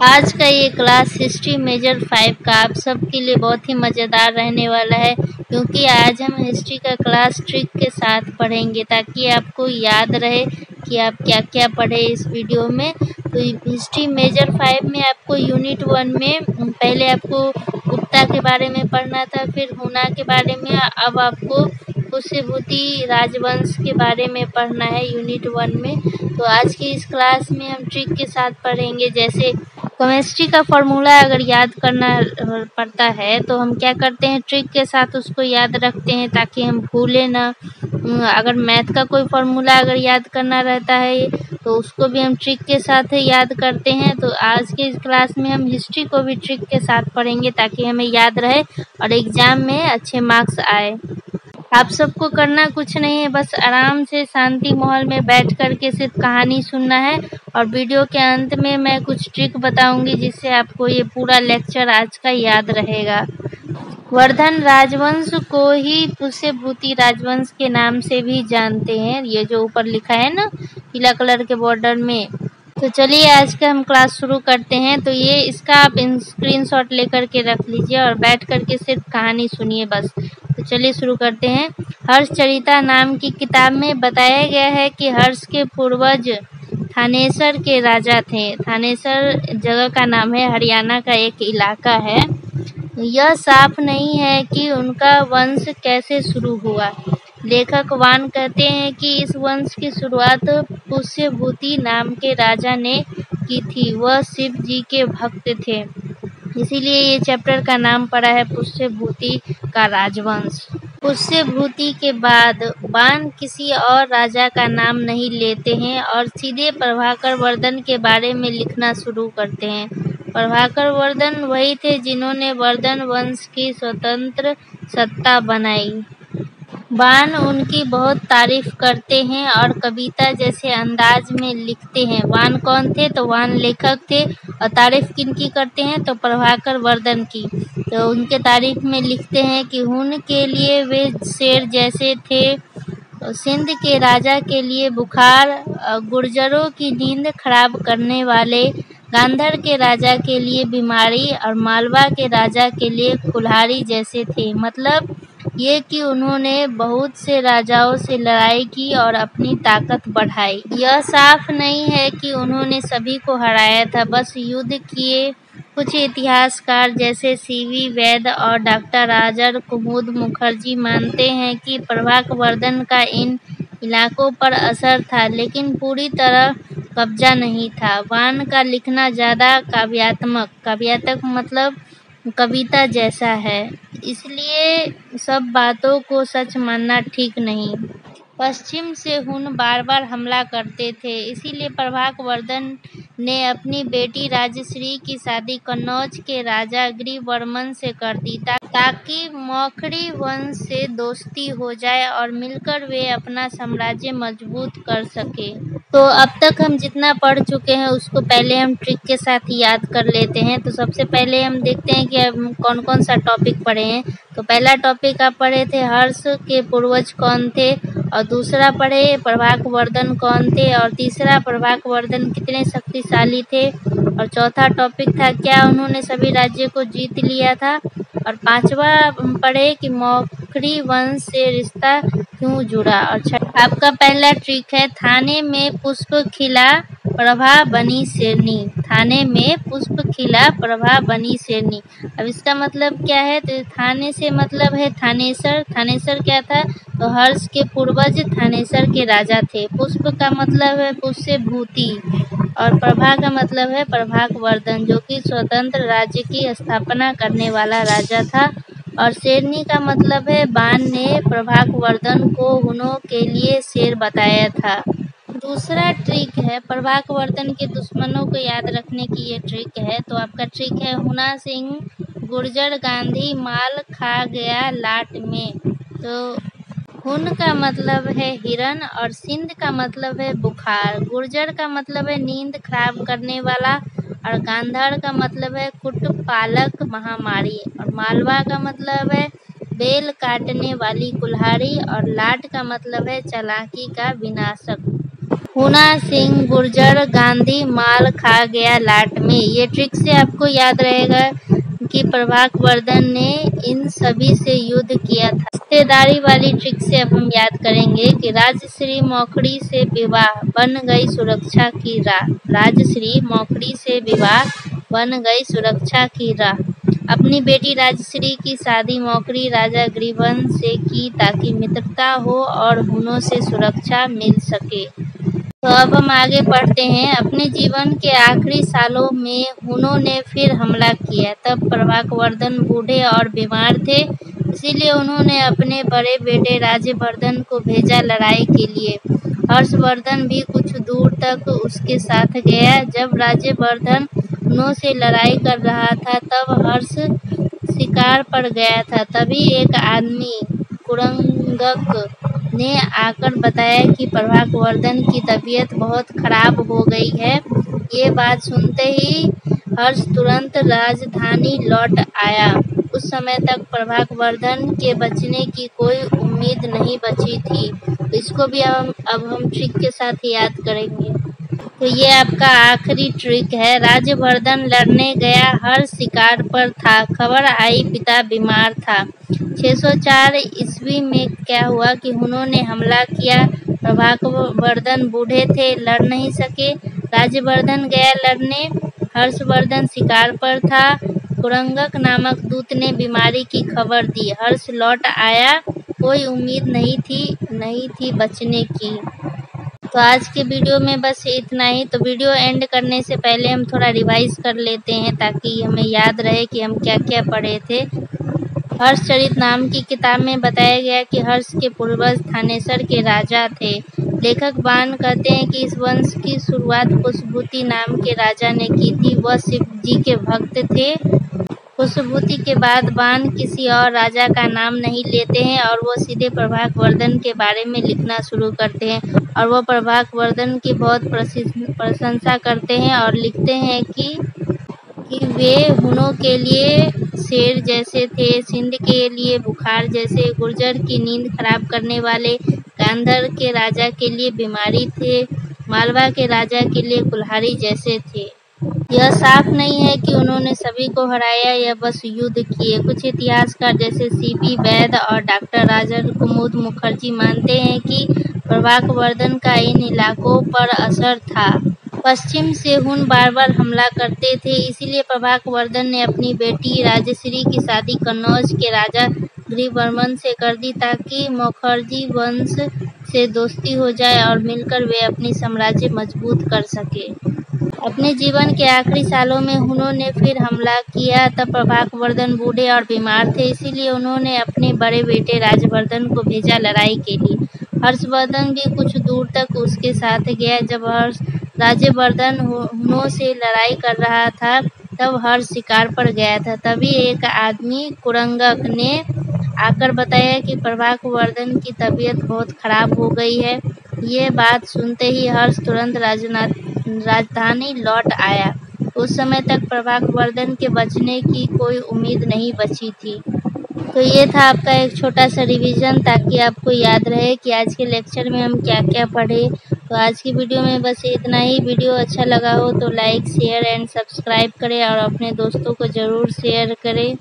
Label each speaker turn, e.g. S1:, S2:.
S1: आज का ये क्लास हिस्ट्री मेजर 5 का आप सबके लिए बहुत ही मज़ेदार रहने वाला है, क्योंकि आज हम हिस्ट्री का क्लास ट्रिक के साथ पढ़ेंगे ताकि आपको याद रहे कि आप क्या-क्या पढ़े इस वीडियो में। तो हिस्ट्री मेजर 5 में आपको यूनिट 1 में पहले आपको गुप्ता के बारे में पढ़ना था, फिर हुना के बारे में, अब आपको पुष्यभूति राजवंश के बारे में पढ़ना है यूनिट 1 में। तो आज की इस क्लास में हम ट्रिक के साथ पढ़ेंगे, जैसे केमिस्ट्री का फॉर्मूला अगर याद करना पड़ता है तो हम क्या करते हैं, ट्रिक के साथ उसको याद रखते हैं ताकि हम भूलें ना। अगर मैथ का कोई फॉर्मूला अगर याद करना रहता है तो उसको भी हम ट्रिक के साथ याद करते हैं। तो आज के इस क्लास में हम हिस्ट्री को भी ट्रिक के साथ पढ़ेंगे ताकि हमें याद रहे और एग्जाम में अच्छे मार्क्स आए। आप सबको करना कुछ नहीं है, बस आराम से शांति माहौल में बैठ कर के सिर्फ कहानी सुनना है और वीडियो के अंत में मैं कुछ ट्रिक बताऊंगी जिससे आपको ये पूरा लेक्चर आज का याद रहेगा। वर्धन राजवंश को ही पुष्यभूति राजवंश के नाम से भी जानते हैं, ये जो ऊपर लिखा है ना पीला कलर के बॉर्डर में। तो चलिए आज का हम क्लास शुरू करते हैं। तो ये इसका आप स्क्रीनशॉट लेकर के रख लीजिए और बैठ कर के सिर्फ कहानी सुनिए बस। तो चलिए शुरू करते हैं। हर्षचरिता नाम की किताब में बताया गया है कि हर्ष के पूर्वज थानेसर के राजा थे। थानेसर जगह का नाम है, हरियाणा का एक इलाका है। यह साफ नहीं है कि उनका वंश कैसे शुरू हुआ। लेखक वान कहते हैं कि इस वंश की शुरुआत पुष्यभूति नाम के राजा ने की थी। वह शिव जी के भक्त थे, इसीलिए ये चैप्टर का नाम पड़ा है पुष्यभूति का राजवंश। पुष्यभूति के बाद वान किसी और राजा का नाम नहीं लेते हैं और सीधे प्रभाकर वर्धन के बारे में लिखना शुरू करते हैं। प्रभाकर वर्धन वही थे जिन्होंने वर्धन वंश की स्वतंत्र सत्ता बनाई। वान उनकी बहुत तारीफ करते हैं और कविता जैसे अंदाज में लिखते हैं। वान कौन थे? तो वान लेखक थे और तारीफ किनकी करते हैं? तो प्रभाकर वर्धन की। तो उनके तारीफ में लिखते हैं कि हुन के लिए वे शेर जैसे थे, सिंध के राजा के लिए बुखार, गुर्जरों की नींद खराब करने वाले, गांधार के राजा के लिए बीमारी और मालवा के राजा के लिए कुल्हाड़ी जैसे थे। मतलब ये कि उन्होंने बहुत से राजाओं से लड़ाई की और अपनी ताकत बढ़ाई। यह साफ नहीं है कि उन्होंने सभी को हराया था, बस युद्ध किए। कुछ इतिहासकार जैसे सीवी वैद्य और डॉक्टर राजर कुमुद मुखर्जी मानते हैं कि प्रभाकर वर्धन का इन इलाकों पर असर था, लेकिन पूरी तरह कब्जा नहीं था। वान का लिखना ज़्यादा काव्यात्मक मतलब कविता जैसा है, इसलिए सब बातों को सच मानना ठीक नहीं। पश्चिम से हुन बार बार हमला करते थे, इसीलिए प्रभाकर वर्धन ने अपनी बेटी राजश्री की शादी कन्नौज के राजा ग्रीवर्मन से कर दी ताकि मौखरी वंश से दोस्ती हो जाए और मिलकर वे अपना साम्राज्य मजबूत कर सके। तो अब तक हम जितना पढ़ चुके हैं उसको पहले हम ट्रिक के साथ याद कर लेते हैं। तो सबसे पहले हम देखते हैं कि हम कौन कौन सा टॉपिक पढ़े हैं। तो पहला टॉपिक आप पढ़े थे हर्ष के पूर्वज कौन थे, और दूसरा पढ़े प्रभाकर वर्धन कौन थे, और तीसरा प्रभाकर वर्धन कितने शक्तिशाली थे, और चौथा टॉपिक था क्या उन्होंने सभी राज्यों को जीत लिया था, और पांचवा पढ़े कि मौखरी वंश से रिश्ता क्यों जुड़ा, और आपका पहला ट्रिक है थाने में पुष्प खिला प्रभा बनी शेरनी। थाने में पुष्प खिला प्रभा बनी शेरनी। अब इसका मतलब क्या है? तो थाने से मतलब है थानेसर। थानेसर क्या था? तो हर्ष के पूर्वज थानेसर के राजा थे। पुष्प का मतलब है पुष्यभूति और प्रभा का मतलब है प्रभाकर वर्धन, जो कि स्वतंत्र राज्य की स्थापना करने वाला राजा था। और शेरनी का मतलब है वान ने प्रभाकर वर्धन को हुनों के लिए शेर बताया था। दूसरा ट्रिक है प्रभाकर वर्धन के दुश्मनों को याद रखने की ये ट्रिक है। तो आपका ट्रिक है हुना सिंह गुर्जर गांधी माल खा गया लाट में। तो हुन का मतलब है हिरन और सिंध का मतलब है बुखार, गुर्जर का मतलब है नींद खराब करने वाला, और गांधार का मतलब है कुटपालक महामारी, और मालवा का मतलब है बेल काटने वाली कुल्हाड़ी, और लाट का मतलब है चालाकी का विनाशक। हुना सिंह गुर्जर गांधी माल खा गया लाट में। ये ट्रिक से आपको याद रहेगा कि प्रभाक वर्धन ने इन सभी से युद्ध किया था। रिश्तेदारी वाली ट्रिक से अब हम याद करेंगे कि राजश्री मौखड़ी से विवाह बन गई सुरक्षा की राह। राजश्री मौखड़ी से विवाह बन गई सुरक्षा की राह। अपनी बेटी राजश्री की शादी मौखड़ी राजा ग्रीवन से की ताकि मित्रता हो और हुनों से सुरक्षा मिल सके। तो अब हम आगे पढ़ते हैं। अपने जीवन के आखिरी सालों में हुनों ने फिर हमला किया। तब प्रभाकवर्धन बूढ़े और बीमार थे, इसीलिए उन्होंने अपने बड़े बेटे राज्यवर्धन को भेजा लड़ाई के लिए। हर्षवर्धन भी कुछ दूर तक उसके साथ गया। जब राज्यवर्धन हुनों से लड़ाई कर रहा था तब हर्ष शिकार पर गया था। तभी एक आदमी कुरंगक ने आकर बताया कि प्रभाकवर्धन की तबीयत बहुत खराब हो गई है। ये बात सुनते ही हर्ष तुरंत राजधानी लौट आया। उस समय तक प्रभाकवर्धन के बचने की कोई उम्मीद नहीं बची थी। इसको भी अब हम ट्रिक के साथ याद करेंगे। तो ये आपका आखिरी ट्रिक है। राज्यवर्धन लड़ने गया, हर्ष शिकार पर था। खबर आई पिता बीमार था। 604 ईस्वी में क्या हुआ कि हुनों ने हमला किया। प्रभाकवर्धन बूढ़े थे, लड़ नहीं सके। राज्यवर्धन गया लड़ने, हर्षवर्धन शिकार पर था। कुरंगक नामक दूत ने बीमारी की खबर दी। हर्ष लौट आया, कोई उम्मीद नहीं थी बचने की। तो आज के वीडियो में बस इतना ही। तो वीडियो एंड करने से पहले हम थोड़ा रिवाइज कर लेते हैं ताकि हमें याद रहे कि हम क्या क्या पढ़े थे। हर्षचरित नाम की किताब में बताया गया कि हर्ष के पूर्वज थानेसर के राजा थे। लेखक बाण कहते हैं कि इस वंश की शुरुआत पुष्पभूति नाम के राजा ने की थी। वह शिव जी के भक्त थे। पुष्पभूति के बाद बाण किसी और राजा का नाम नहीं लेते हैं और वो सीधे प्रभाकवर्धन के बारे में लिखना शुरू करते हैं और वो प्रभाकवर्धन की बहुत प्रशंसा करते हैं और लिखते हैं कि वे हुनों के लिए शेर जैसे थे, सिंध के लिए बुखार जैसे, गुर्जर की नींद खराब करने वाले, गांधार के राजा के लिए बीमारी थे, मालवा के राजा के लिए कुल्हाड़ी जैसे थे। यह साफ नहीं है कि उन्होंने सभी को हराया या बस युद्ध किए। कुछ इतिहासकार जैसे सीपी वैद्य और डॉक्टर राजन कुमुद मुखर्जी मानते हैं कि प्रभाकवर्धन का इन इलाकों पर असर था। पश्चिम से हुन बार बार हमला करते थे, इसीलिए प्रभाकवर्धन ने अपनी बेटी राजश्री की शादी कन्नौज के राजा ग्रीवर्मन से कर दी ताकि मुखर्जी वंश से दोस्ती हो जाए और मिलकर वे अपनी साम्राज्य मजबूत कर सके। अपने जीवन के आखिरी सालों में हुनों ने फिर हमला किया। तब प्रभाकवर्धन बूढ़े और बीमार थे, इसीलिए उन्होंने अपने बड़े बेटे राज्यवर्धन को भेजा लड़ाई के लिए। हर्षवर्धन भी कुछ दूर तक उसके साथ गया। जब राज्यवर्धन हुनों से लड़ाई कर रहा था तब हर्ष शिकार पर गया था। तभी एक आदमी कुरंगक ने आकर बताया कि प्रभाकवर्धन की तबीयत बहुत खराब हो गई है। ये बात सुनते ही हर्ष तुरंत राजधानी लौट आया। उस समय तक प्रभाकवर्धन के बचने की कोई उम्मीद नहीं बची थी। तो ये था आपका एक छोटा सा रिवीजन ताकि आपको याद रहे कि आज के लेक्चर में हम क्या क्या पढ़े। तो आज की वीडियो में बस इतना ही। वीडियो अच्छा लगा हो तो लाइक शेयर एंड सब्सक्राइब करें और अपने दोस्तों को ज़रूर शेयर करें।